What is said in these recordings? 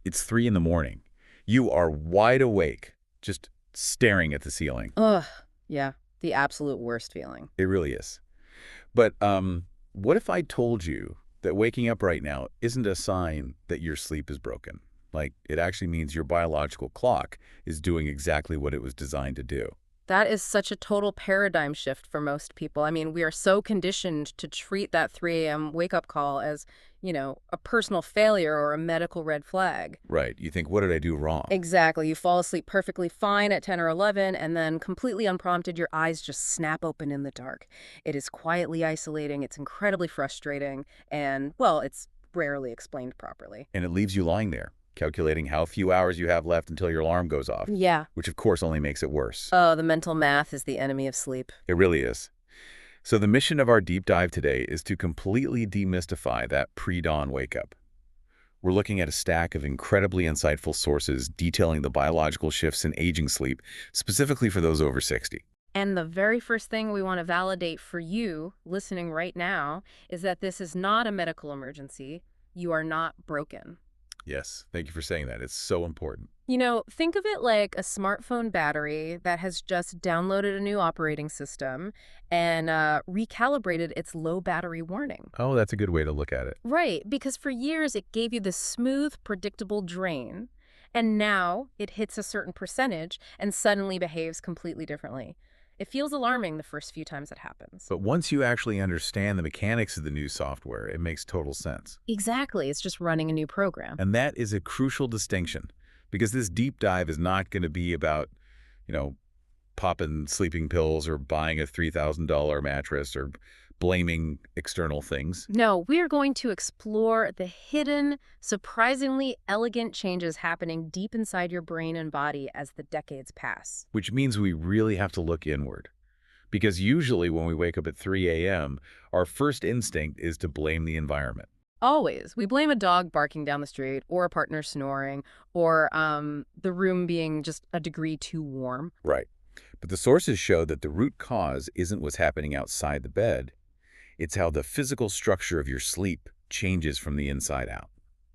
It's 3 in the morning. You are wide awake, just staring at the ceiling. Ugh, yeah, the absolute worst feeling. It really is. But what if I told you that waking up right now isn't a sign that your sleep is broken? Like, it actually means your biological clock is doing exactly what it was designed to do. That is such a total paradigm shift for most people. I mean, we are so conditioned to treat that 3 a.m. wake-up call as, a personal failure or a medical red flag. Right. You think, what did I do wrong? Exactly. You fall asleep perfectly fine at 10 or 11, and then completely unprompted, your eyes just snap open in the dark. It is quietly isolating, it's incredibly frustrating, and, well, it's rarely explained properly. And it leaves you lying there, calculating how few hours you have left until your alarm goes off, Yeah. which of course only makes it worse. Oh, the mental math is the enemy of sleep. It really is. So the mission of our deep dive today is to completely demystify that pre-dawn wake-up. We're looking at a stack of incredibly insightful sources detailing the biological shifts in aging sleep, specifically for those over 60. And the very first thing we want to validate for you, listening right now, is that this is not a medical emergency. You are not broken. Yes, thank you for saying that. It's so important. Think of it like a smartphone battery that has just downloaded a new operating system and recalibrated its low battery warning. Oh, that's a good way to look at it. Right, because for years it gave you this smooth, predictable drain, and now it hits a certain percentage and suddenly behaves completely differently. It feels alarming the first few times it happens. But once you actually understand the mechanics of the new software, it makes total sense. Exactly, it's just running a new program. And that is a crucial distinction, because this deep dive is not going to be about, you know, popping sleeping pills or buying a $3,000 mattress or blaming external things, No, we are going to explore the hidden, surprisingly elegant changes happening deep inside your brain and body as the decades pass. which means we really have to look inward. Because usually when we wake up at 3 a.m., our first instinct is to blame the environment. Always. We blame a dog barking down the street, or a partner snoring, or the room being just a degree too warm. Right. But the sources show that the root cause isn't what's happening outside the bed. It's how the physical structure of your sleep changes from the inside out.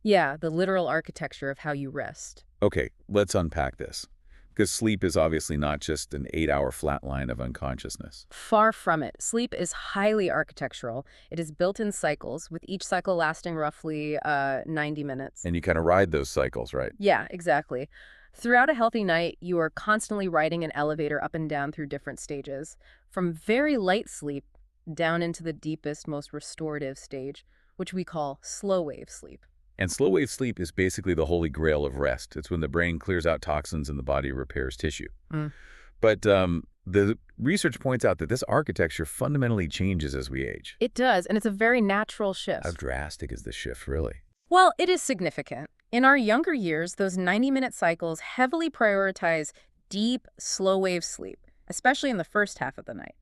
Yeah, the literal architecture of how you rest. Okay, let's unpack this. Because sleep is obviously not just an 8-hour flat line of unconsciousness. Far from it. Sleep is highly architectural. It is built in cycles, with each cycle lasting roughly 90 minutes. And you kind of ride those cycles, right? Yeah, exactly. Throughout a healthy night, you are constantly riding an elevator up and down through different stages, from very light sleep down into the deepest, most restorative stage, which we call slow wave sleep. And slow-wave sleep is basically the holy grail of rest. It's when the brain clears out toxins and the body repairs tissue. Mm. But the research points out that this architecture fundamentally changes as we age. It does, and it's a very natural How shift. drastic is this shift, really? Well, it is significant. In our younger years, those 90-minute cycles heavily prioritize deep, slow wave sleep, especially in the first half of the night.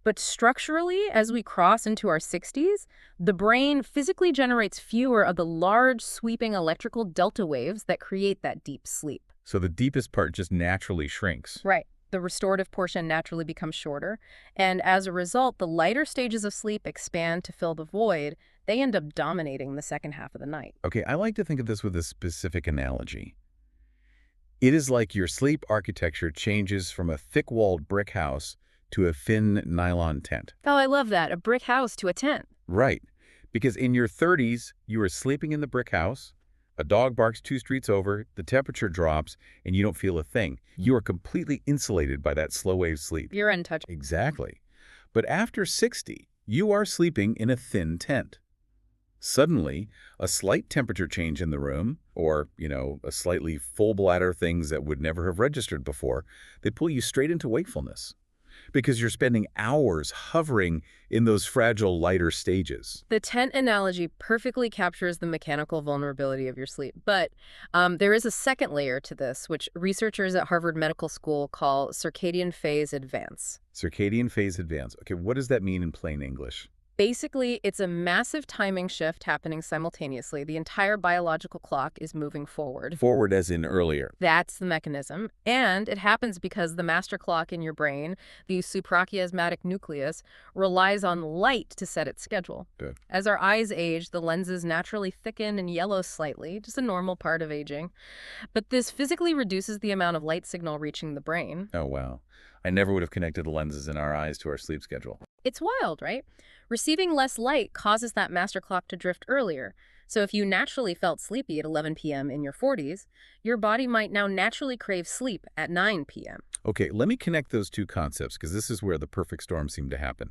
But structurally, as we cross into our 60s, the brain physically generates fewer of the large, sweeping electrical delta waves that create that deep sleep. So the deepest part just naturally shrinks. Right. The restorative portion naturally becomes shorter, and as a result, the lighter stages of sleep expand to fill the void. They end up dominating the second half of the night. Okay, I like to think of this with a specific analogy. It is like your sleep architecture changes from a thick-walled brick house to a thin nylon tent. Oh, I love that. A brick house to a tent. Right. Because in your 30s, you are sleeping in the brick house, a dog barks 2 streets over, the temperature drops, and you don't feel a thing. You are completely insulated by that slow-wave sleep. You're untouchable. Exactly. But after 60, you are sleeping in a thin tent. Suddenly, a slight temperature change in the room, or, a slightly full bladder, things that would never have registered before, they pull you straight into wakefulness. Because you're spending hours hovering in those fragile, lighter stages. The tent analogy perfectly captures the mechanical vulnerability of your sleep. But there is a second layer to this, which researchers at Harvard Medical School call circadian phase advance. Circadian phase advance. Okay, what does that mean in plain English? Basically, it's a massive timing shift happening simultaneously. The entire biological clock is moving forward. Forward as in earlier. That's the mechanism. And it happens because the master clock in your brain, the suprachiasmatic nucleus, relies on light to set its schedule. Good. As our eyes age, the lenses naturally thicken and yellow slightly, just a normal part of aging. But this physically reduces the amount of light signal reaching the brain. Oh, wow. I never would have connected the lenses in our eyes to our sleep schedule. It's wild, right? Receiving less light causes that master clock to drift earlier. So if you naturally felt sleepy at 11 p.m. in your 40s, your body might now naturally crave sleep at 9 p.m. Okay, let me connect those two concepts because this is where the perfect storm seemed to happen.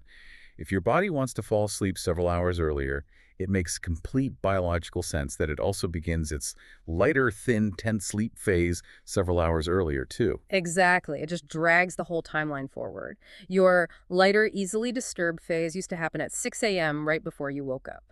If your body wants to fall asleep several hours earlier, it makes complete biological sense that it also begins its lighter, thin, tense sleep phase several hours earlier, too. Exactly. It just drags the whole timeline forward. Your lighter, easily disturbed phase used to happen at 6 a.m. right before you woke up.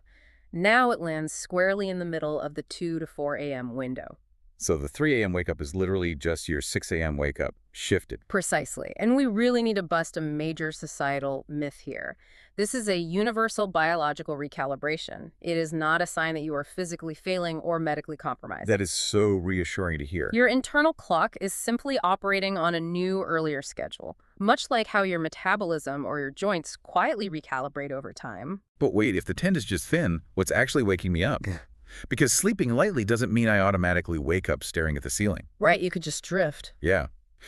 Now it lands squarely in the middle of the 2 to 4 a.m. window. So the 3 a.m. wake-up is literally just your 6 a.m. wake-up shifted. Precisely. And we really need to bust a major societal myth here. This is a universal biological recalibration. It is not a sign that you are physically failing or medically compromised. That is so reassuring to hear. Your internal clock is simply operating on a new, earlier schedule, much like how your metabolism or your joints quietly recalibrate over time. But wait, if the tent is just thin, what's actually waking me up? Because sleeping lightly doesn't mean I automatically wake up staring at the ceiling. Right, you could just drift. Yeah.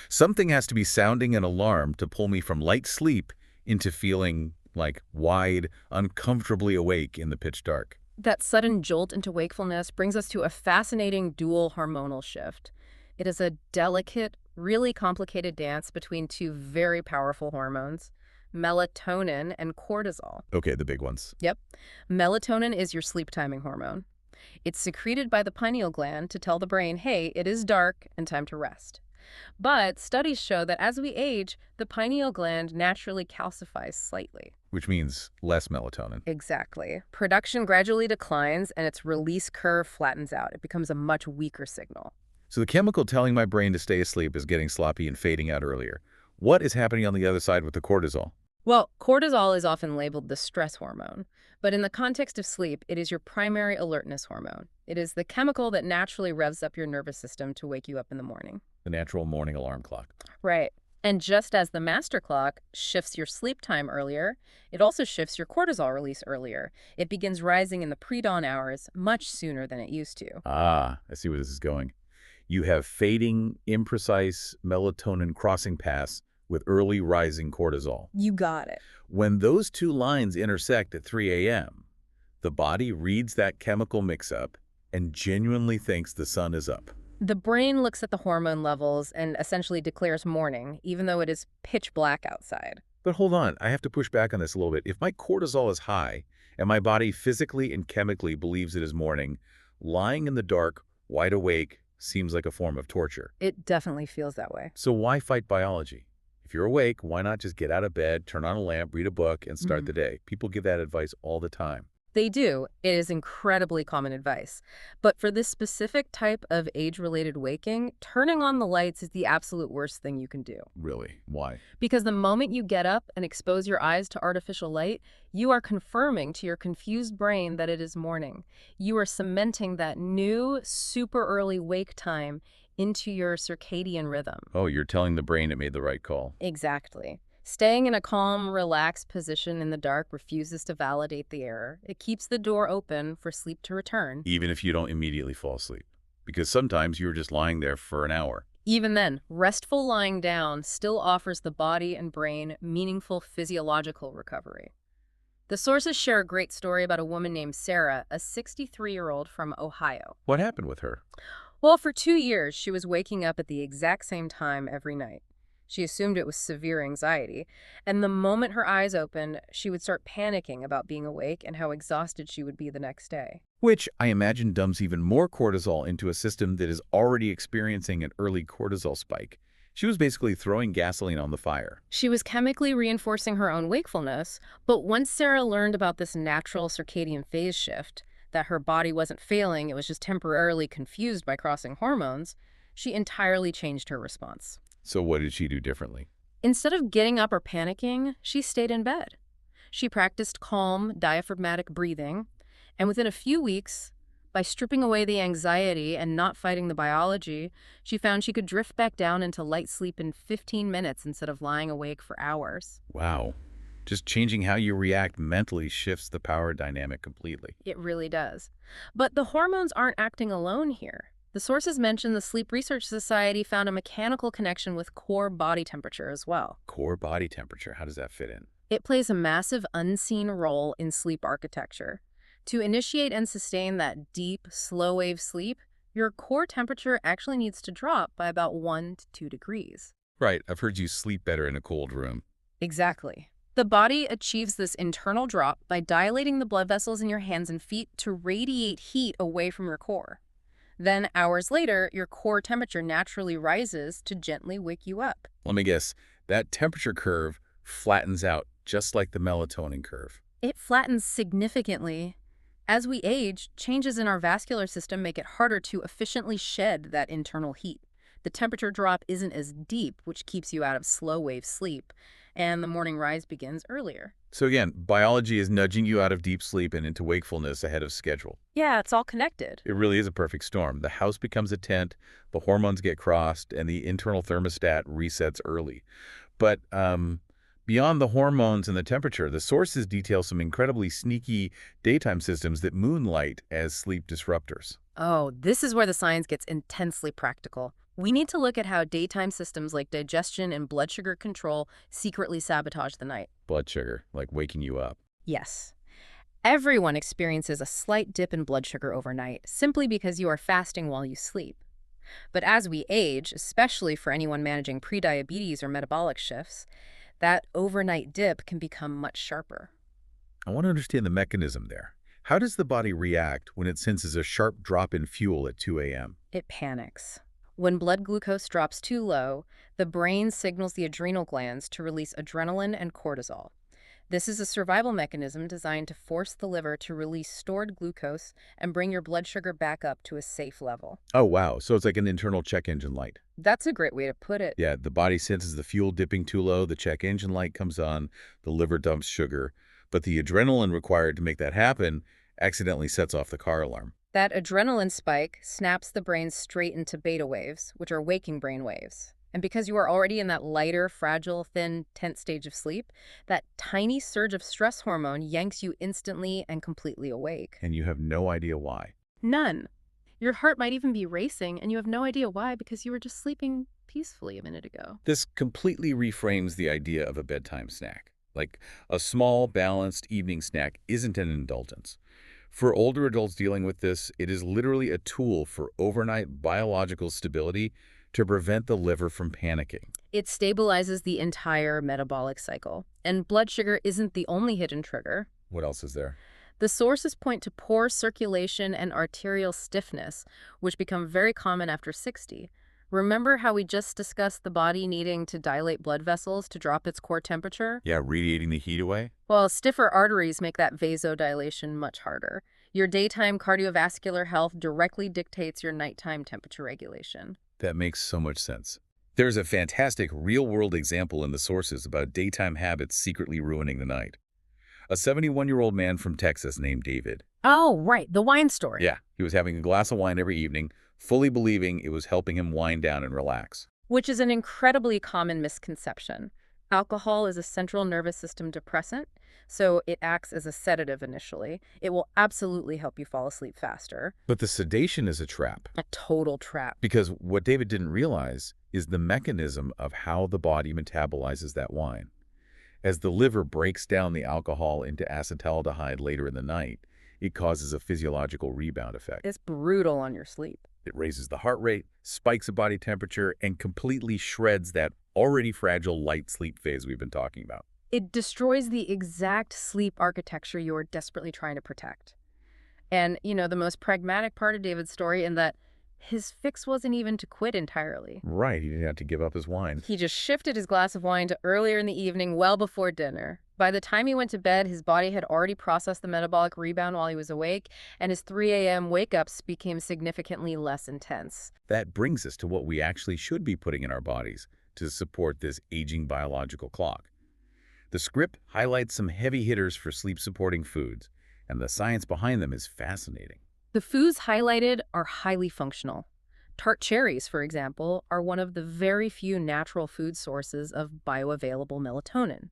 Something has to be sounding an alarm to pull me from light sleep into feeling like wide, uncomfortably awake in the pitch dark. That sudden jolt into wakefulness brings us to a fascinating dual hormonal shift. It is a delicate, really complicated dance between two very powerful hormones, melatonin and cortisol. Okay, the big ones. Yep. Melatonin is your sleep timing hormone. It's secreted by the pineal gland to tell the brain, hey, it is dark and time to rest. But studies show that as we age, the pineal gland naturally calcifies slightly. Which means less melatonin. Exactly. Production gradually declines and its release curve flattens out. It becomes a much weaker signal. So the chemical telling my brain to stay asleep is getting sloppy and fading out earlier. What is happening on the other side with the cortisol? Well, cortisol is often labeled the stress hormone, but in the context of sleep, it is your primary alertness hormone. It is the chemical that naturally revs up your nervous system to wake you up in the morning. The natural morning alarm clock. Right. And just as the master clock shifts your sleep time earlier, it also shifts your cortisol release earlier. It begins rising in the pre-dawn hours much sooner than it used to. Ah, I see where this is going. You have fading, imprecise melatonin crossing paths with early rising cortisol. You got it. When those two lines intersect at 3 a.m., the body reads that chemical mix-up and genuinely thinks the sun is up. The brain looks at the hormone levels and essentially declares morning, even though it is pitch black outside. But hold on, I have to push back on this a little bit. If my cortisol is high and my body physically and chemically believes it is morning, lying in the dark, wide awake, seems like a form of torture. It definitely feels that way. So why fight biology? If you're awake, why not just get out of bed, turn on a lamp, read a book, and start the day? People give that advice all the time. They do. It is incredibly common advice. But for this specific type of age-related waking, turning on the lights is the absolute worst thing you can do. Really? Why? Because the moment you get up and expose your eyes to artificial light, you are confirming to your confused brain that it is morning. You are cementing that new, super early wake time into your circadian rhythm. Oh, you're telling the brain it made the right call. Exactly. Staying in a calm, relaxed position in the dark refuses to validate the error. It keeps the door open for sleep to return. Even if you don't immediately fall asleep. Because sometimes you're just lying there for an hour. Even then, restful lying down still offers the body and brain meaningful physiological recovery. The sources share a great story about a woman named Sarah, a 63-year-old from Ohio. What happened with her? Well, for 2 years, she was waking up at the exact same time every night. She assumed it was severe anxiety, and the moment her eyes opened, she would start panicking about being awake and how exhausted she would be the next day. Which I imagine dumps even more cortisol into a system that is already experiencing an early cortisol spike. She was basically throwing gasoline on the fire. She was chemically reinforcing her own wakefulness, but once Sarah learned about this natural circadian phase shift, that her body wasn't failing, it was just temporarily confused by crossing hormones, she entirely changed her response. So what did she do differently? Instead of getting up or panicking, she stayed in bed. She practiced calm, diaphragmatic breathing, and within a few weeks, by stripping away the anxiety and not fighting the biology, she found she could drift back down into light sleep in 15 minutes instead of lying awake for hours. Wow. Just changing how you react mentally shifts the power dynamic completely. It really does. But the hormones aren't acting alone here. The sources mention the Sleep Research Society found a mechanical connection with core body temperature as well. Core body temperature, how does that fit in? It plays a massive unseen role in sleep architecture. To initiate and sustain that deep, slow-wave sleep, your core temperature actually needs to drop by about 1 to 2 degrees. Right, I've heard you sleep better in a cold room. Exactly. The body achieves this internal drop by dilating the blood vessels in your hands and feet to radiate heat away from your core. Then, hours later, your core temperature naturally rises to gently wake you up. Let me guess, that temperature curve flattens out just like the melatonin curve. It flattens significantly. As we age, changes in our vascular system make it harder to efficiently shed that internal heat. The temperature drop isn't as deep, which keeps you out of slow-wave sleep, and the morning rise begins earlier. So again, biology is nudging you out of deep sleep and into wakefulness ahead of schedule. Yeah, it's all connected. It really is a perfect storm. The house becomes a tent, the hormones get crossed, and the internal thermostat resets early. But beyond the hormones and the temperature, the sources detail some incredibly sneaky daytime systems that moonlight as sleep disruptors. Oh, this is where the science gets intensely practical. We need to look at how daytime systems like digestion and blood sugar control secretly sabotage the night. Blood sugar, like waking you up. Yes. Everyone experiences a slight dip in blood sugar overnight, simply because you are fasting while you sleep. But as we age, especially for anyone managing prediabetes or metabolic shifts, that overnight dip can become much sharper. I want to understand the mechanism there. How does the body react when it senses a sharp drop in fuel at 2 a.m.? It panics. When blood glucose drops too low, the brain signals the adrenal glands to release adrenaline and cortisol. This is a survival mechanism designed to force the liver to release stored glucose and bring your blood sugar back up to a safe level. Oh, wow. So it's like an internal check engine light. That's a great way to put it. Yeah, the body senses the fuel dipping too low, the check engine light comes on, the liver dumps sugar, but the adrenaline required to make that happen accidentally sets off the car alarm. That adrenaline spike snaps the brain straight into beta waves, which are waking brain waves. And because you are already in that lighter, fragile, thin, tense stage of sleep, that tiny surge of stress hormone yanks you instantly and completely awake. And you have no idea why. None. Your heart might even be racing, and you have no idea why because you were just sleeping peacefully a minute ago. This completely reframes the idea of a bedtime snack. Like a small, balanced evening snack isn't an indulgence. For older adults dealing with this, it is literally a tool for overnight biological stability to prevent the liver from panicking. It stabilizes the entire metabolic cycle. And blood sugar isn't the only hidden trigger. What else is there? The sources point to poor circulation and arterial stiffness, which become very common after 60. Remember how we just discussed the body needing to dilate blood vessels to drop its core temperature? Yeah, radiating the heat away? Well, stiffer arteries make that vasodilation much harder. Your daytime cardiovascular health directly dictates your nighttime temperature regulation. That makes so much sense. There's a fantastic real-world example in the sources about daytime habits secretly ruining the night. A 71-year-old man from Texas named David. Oh, right, the wine story. Yeah, he was having a glass of wine every evening, fully believing it was helping him wind down and relax. Which is an incredibly common misconception. Alcohol is a central nervous system depressant, so it acts as a sedative initially. It will absolutely help you fall asleep faster. But the sedation is a trap. A total trap. Because what David didn't realize is the mechanism of how the body metabolizes that wine. As the liver breaks down the alcohol into acetaldehyde later in the night, it causes a physiological rebound effect. It's brutal on your sleep. It raises the heart rate, spikes the body temperature, and completely shreds that already fragile light sleep phase we've been talking about. It destroys the exact sleep architecture you're desperately trying to protect. And, the most pragmatic part of David's story in that his fix wasn't even to quit entirely. Right, he didn't have to give up his wine. He just shifted his glass of wine to earlier in the evening, well before dinner. By the time he went to bed, his body had already processed the metabolic rebound while he was awake, and his 3 a.m. wake-ups became significantly less intense. That brings us to what we actually should be putting in our bodies to support this aging biological clock. The script highlights some heavy hitters for sleep-supporting foods, and the science behind them is fascinating. The foods highlighted are highly functional. Tart cherries, for example, are one of the very few natural food sources of bioavailable melatonin,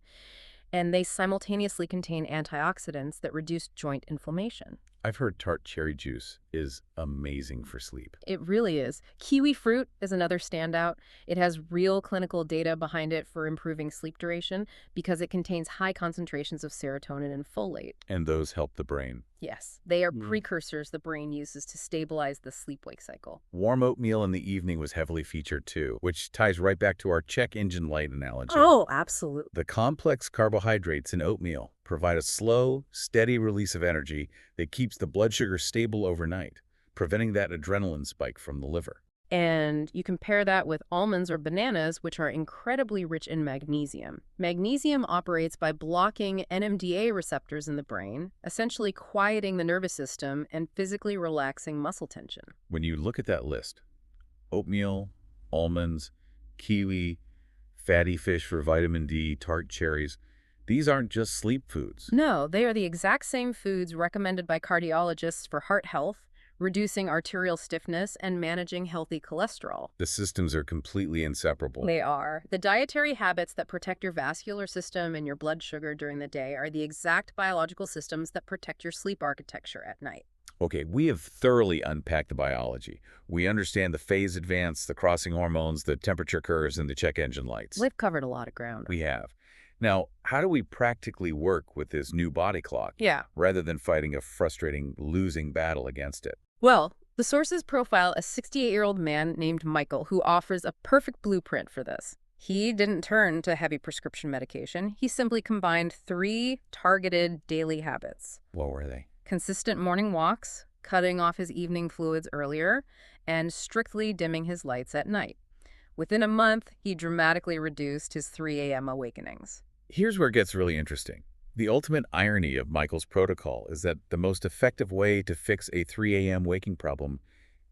and they simultaneously contain antioxidants that reduce joint inflammation. I've heard tart cherry juice is amazing for sleep. It really is. Kiwi fruit is another standout. It has real clinical data behind it for improving sleep duration because it contains high concentrations of serotonin and folate. And those help the brain. Yes, they are precursors the brain uses to stabilize the sleep-wake cycle. Warm oatmeal in the evening was heavily featured too, which ties right back to our check engine light analogy. Oh, absolutely. The complex carbohydrates in oatmeal provide a slow, steady release of energy that keeps the blood sugar stable overnight, preventing that adrenaline spike from the liver. And you compare that with almonds or bananas, which are incredibly rich in magnesium. Magnesium operates by blocking NMDA receptors in the brain, essentially quieting the nervous system and physically relaxing muscle tension. When you look at that list, oatmeal, almonds, kiwi, fatty fish for vitamin D, tart cherries, these aren't just sleep foods. No, they are the exact same foods recommended by cardiologists for heart health, reducing arterial stiffness, and managing healthy cholesterol. The systems are completely inseparable. They are. The dietary habits that protect your vascular system and your blood sugar during the day are the exact biological systems that protect your sleep architecture at night. Okay, we have thoroughly unpacked the biology. We understand the phase advance, the crossing hormones, the temperature curves, and the check engine lights. We've covered a lot of ground. We have. Now, how do we practically work with this new body clock rather than fighting a frustrating losing battle against it? Well, the sources profile a 68-year-old man named Michael who offers a perfect blueprint for this. He didn't turn to heavy prescription medication. He simply combined 3 targeted daily habits. What were they? Consistent morning walks, cutting off his evening fluids earlier, and strictly dimming his lights at night. Within a month, he dramatically reduced his 3 a.m. awakenings. Here's where it gets really interesting. The ultimate irony of Michael's protocol is that the most effective way to fix a 3 a.m. waking problem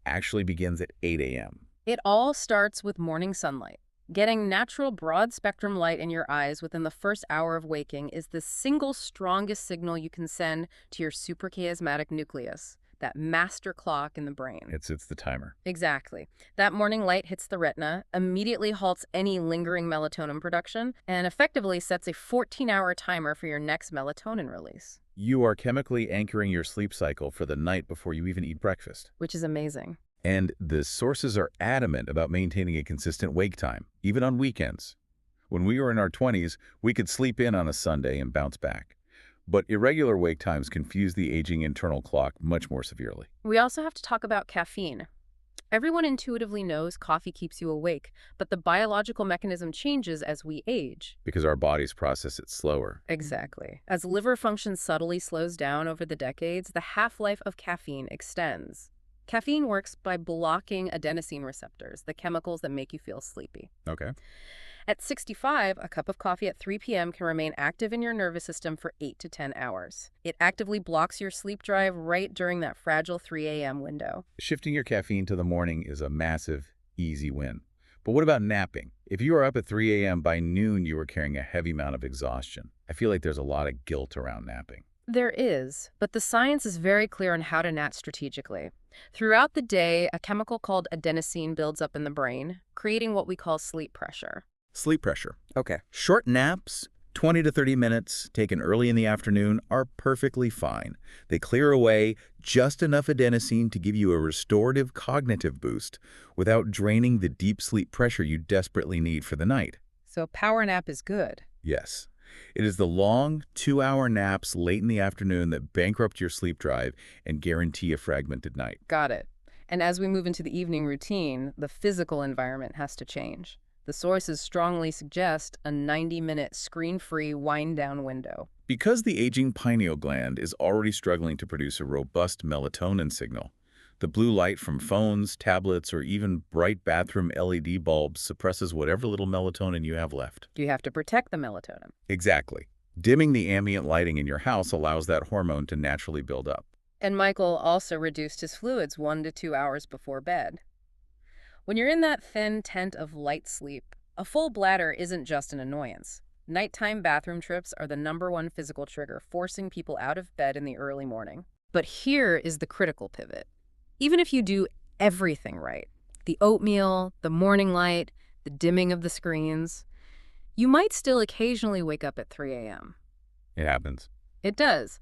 actually begins at 8 a.m. It all starts with morning sunlight. Getting natural broad-spectrum light in your eyes within the first hour of waking is the single strongest signal you can send to your suprachiasmatic nucleus, that master clock in the brain. It's the timer. Exactly. That morning light hits the retina, immediately halts any lingering melatonin production, and effectively sets a 14-hour timer for your next melatonin release. You are chemically anchoring your sleep cycle for the night before you even eat breakfast. Which is amazing. And the sources are adamant about maintaining a consistent wake time, even on weekends. When we were in our 20s, we could sleep in on a Sunday and bounce back. But irregular wake times confuse the aging internal clock much more severely. We also have to talk about caffeine. Everyone intuitively knows coffee keeps you awake, but the biological mechanism changes as we age. Because our bodies process it slower. Exactly. As liver function subtly slows down over the decades, the half-life of caffeine extends. Caffeine works by blocking adenosine receptors, the chemicals that make you feel sleepy. Okay. At 65, a cup of coffee at 3 p.m. can remain active in your nervous system for 8 to 10 hours. It actively blocks your sleep drive right during that fragile 3 a.m. window. Shifting your caffeine to the morning is a massive, easy win. But what about napping? If you are up at 3 a.m., by noon you are carrying a heavy amount of exhaustion. I feel like there's a lot of guilt around napping. There is, but the science is very clear on how to nap strategically. Throughout the day, a chemical called adenosine builds up in the brain, creating what we call sleep pressure. Sleep pressure. Okay. Short naps, 20 to 30 minutes, taken early in the afternoon, are perfectly fine. They clear away just enough adenosine to give you a restorative cognitive boost without draining the deep sleep pressure you desperately need for the night. So a power nap is good. Yes. It is the long 2-hour naps late in the afternoon that bankrupt your sleep drive and guarantee a fragmented night. Got it. And as we move into the evening routine, the physical environment has to change. The sources strongly suggest a 90-minute screen-free wind-down window. Because the aging pineal gland is already struggling to produce a robust melatonin signal, the blue light from phones, tablets, or even bright bathroom LED bulbs suppresses whatever little melatonin you have left. You have to protect the melatonin. Exactly. Dimming the ambient lighting in your house allows that hormone to naturally build up. And Michael also reduced his fluids 1 to 2 hours before bed. When you're in that thin tent of light sleep, a full bladder isn't just an annoyance. Nighttime bathroom trips are the #1 physical trigger, forcing people out of bed in the early morning. But here is the critical pivot. Even if you do everything right, the oatmeal, the morning light, the dimming of the screens, you might still occasionally wake up at 3 a.m. It happens. It does.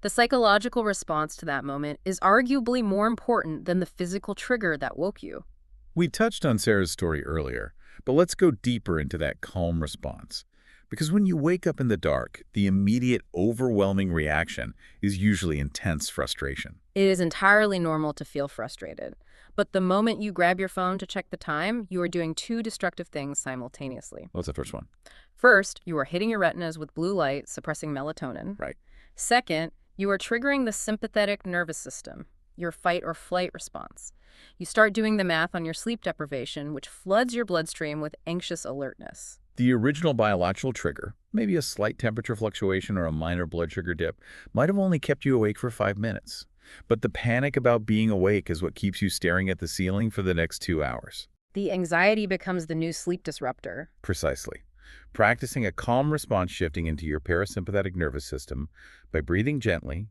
The psychological response to that moment is arguably more important than the physical trigger that woke you. We touched on Sarah's story earlier, but let's go deeper into that calm response. Because when you wake up in the dark, the immediate, overwhelming reaction is usually intense frustration. It is entirely normal to feel frustrated. But the moment you grab your phone to check the time, you are doing two destructive things simultaneously. What's the first one? First, you are hitting your retinas with blue light, suppressing melatonin. Right. Second, you are triggering the sympathetic nervous system, your fight or flight response. You start doing the math on your sleep deprivation, which floods your bloodstream with anxious alertness. The original biological trigger, maybe a slight temperature fluctuation or a minor blood sugar dip, might have only kept you awake for 5 minutes. But the panic about being awake is what keeps you staring at the ceiling for the next 2 hours. The anxiety becomes the new sleep disruptor. Precisely. Practicing a calm response shifting into your parasympathetic nervous system by breathing gently,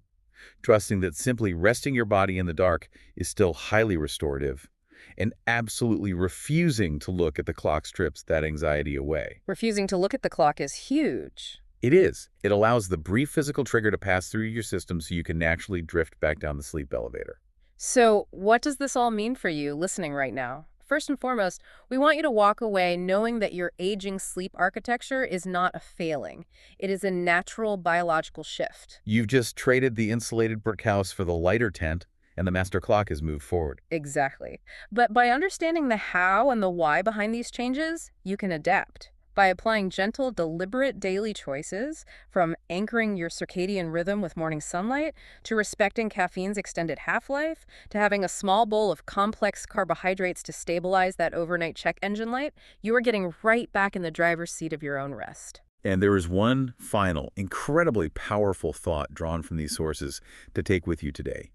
trusting that simply resting your body in the dark is still highly restorative, and absolutely refusing to look at the clock strips that anxiety away. Refusing to look at the clock is huge. It is. It allows the brief physical trigger to pass through your system so you can naturally drift back down the sleep elevator. So, what does this all mean for you listening right now? First and foremost, we want you to walk away knowing that your aging sleep architecture is not a failing. It is a natural biological shift. You've just traded the insulated brick house for the lighter tent, and the master clock has moved forward. Exactly. But by understanding the how and the why behind these changes, you can adapt. By applying gentle, deliberate daily choices, from anchoring your circadian rhythm with morning sunlight, to respecting caffeine's extended half-life, to having a small bowl of complex carbohydrates to stabilize that overnight check engine light, you are getting right back in the driver's seat of your own rest. And there is one final, incredibly powerful thought drawn from these sources to take with you today.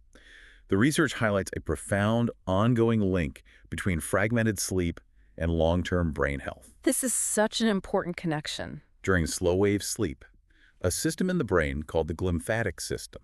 The research highlights a profound, ongoing link between fragmented sleep and long-term brain health. This is such an important connection. During slow-wave sleep, a system in the brain called the glymphatic system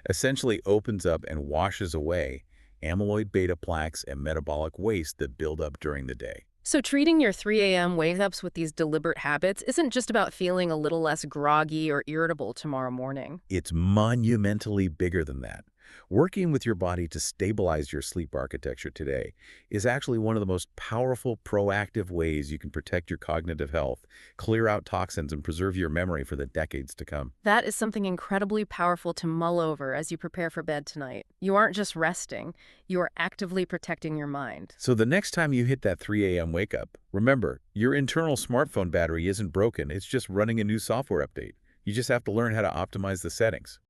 essentially opens up and washes away amyloid beta plaques and metabolic waste that build up during the day. So treating your 3 a.m. wake-ups with these deliberate habits isn't just about feeling a little less groggy or irritable tomorrow morning. It's monumentally bigger than that. Working with your body to stabilize your sleep architecture today is actually one of the most powerful, proactive ways you can protect your cognitive health, clear out toxins, and preserve your memory for the decades to come. That is something incredibly powerful to mull over as you prepare for bed tonight. You aren't just resting, you are actively protecting your mind. So the next time you hit that 3 a.m. wake up, remember, your internal smartphone battery isn't broken, it's just running a new software update. You just have to learn how to optimize the settings.